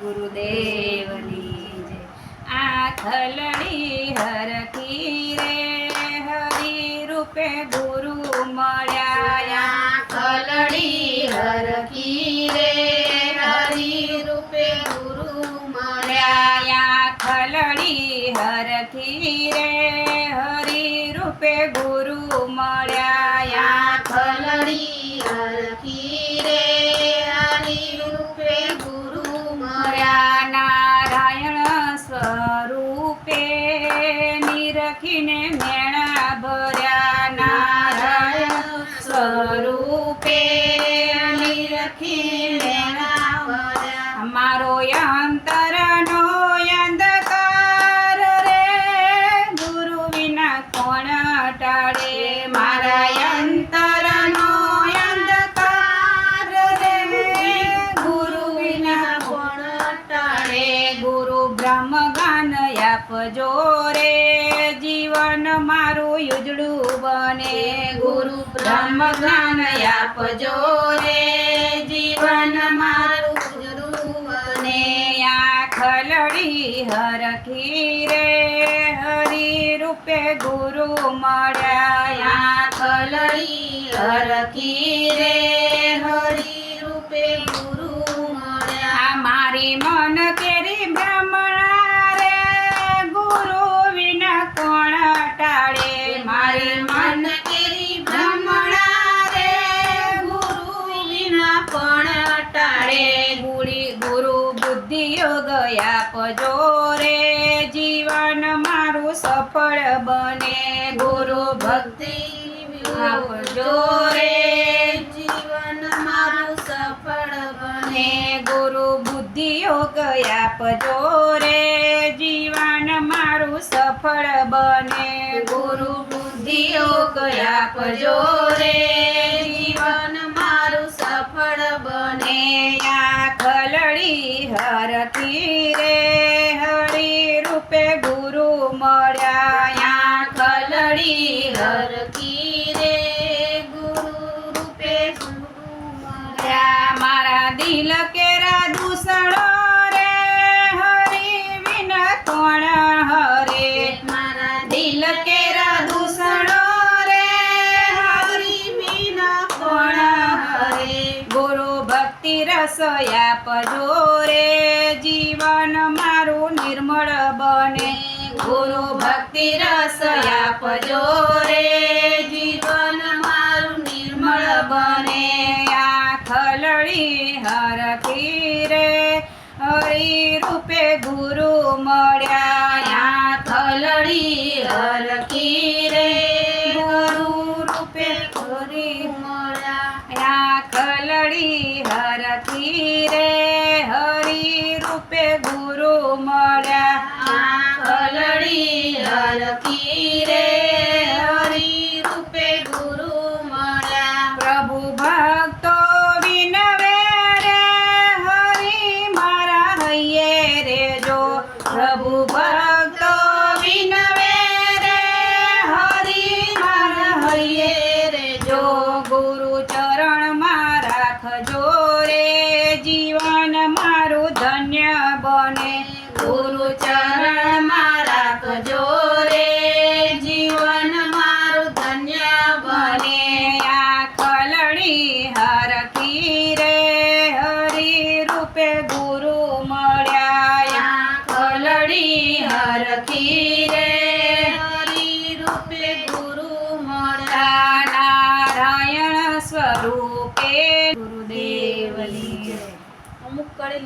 ગુરુદેવની જય। આખલડી હરખી રે હરિ રૂપે ગુરુ મળ્યા। આખલડી હરખી રે હરિ રૂપે ગુરુ મળ્યા। આખલડી હરખી રે હરિ રૂપે ગુરુ મળ્યા। આખલડી હરખી રે હરિ રૂપે ગુરુ મળ્યા। નારાયણ સ્વરૂપે નિરખીને મેણા ભર્યા। નારાયણ સ્વરૂપે નિરખી મેણા ભર્યા। મારો અંતરનો અંધકાર રે ગુરુ વિના કોણ ટાળે। મારા અંતરનો અંધકાર રે ગુરુ વિના કોણ ટાળે। ગુરુ બ્રહ્મ જ્ઞાન આપજો રે જીવન મારું ઉજળું બને। ગુરુ બ્રહ્મ જ્ઞાન આપજો રે જીવન મારું ઉજળું બને। આખલડી હરખી રે હરિ રૂપે ગુરુ મળ્યા। આખલડી હરખી રે હરિ રૂપે ગુરુ મળ્યા। મારી મન કેરી બ્રાહ્મણા રે ગુરુ વિના કોણ ટાળે। મારી મન કેરી બ્રાહ્મણા રે ગુરુ વિના કોણ ટાળે। ગુરુ બુદ્ધિ યોગ આપજો રે જીવન મારું સફળ બને। ગુરુ ભક્તિ આપજો રે જીવન મારું સફળ બને। ગુરુ બુદ્ધિ યોગ આપજો રે જીવન મારું સફળ બને। ગુરુ બુદ્ધિ યોગ આપજો રે જીવન મારું સફળ બને। આખલડી હરખી રે હરિ રૂપે ગુરુ મળ્યા। આખલડી હરખી રે ગુરુ રૂપે ગુરુ મળ્યા। મારા દિલ કેરા દૂષણો રે હરિ વિના કોણ હરે। મારા દિલ કેરા દૂષણો રે હરિ વિના કોણ હરે। ગુરુ ભક્તિ રસ આપજો રે જીવન મારું નિર્મળ બને। ગુરુ ભક્તિ રસ આપજો રે જીવન મારું નિર્મળ બને। આખલડી હરખી રે હરિ રૂપે ગુરુ મળ્યા। આખલડી હરખી રે ગુરુ રૂપે ગુરુ મળ્યા। આખલડી હરખી રે હરિ રૂપે ગુરુ મળ્યા। આખલડી હરખી રે હરિ રૂપે ગુરુ મળ્યા। પ્રભુ ભક્તો વિનવે રે હરિ મારા હૈયે રેજો। પ્રભુ ભક્તો વિનવે રે હરિ મારા હૈયે રેજો। ગુરુ ચરણમાં રાખજો રે જીવન મારું ધન્ય બને। ગુરુ ચરણમાં રાખજો રે જીવન મારું ધન્ય બને। આખલડી હરખી રે હરિ રૂપે ગુરુ મળ્યા। આખલડી હરખી રે હરિ રૂપે ગુરુ મળ્યા। નારાયણ સ્વરૂપે ગુરુદેવની જય। અમુક કડે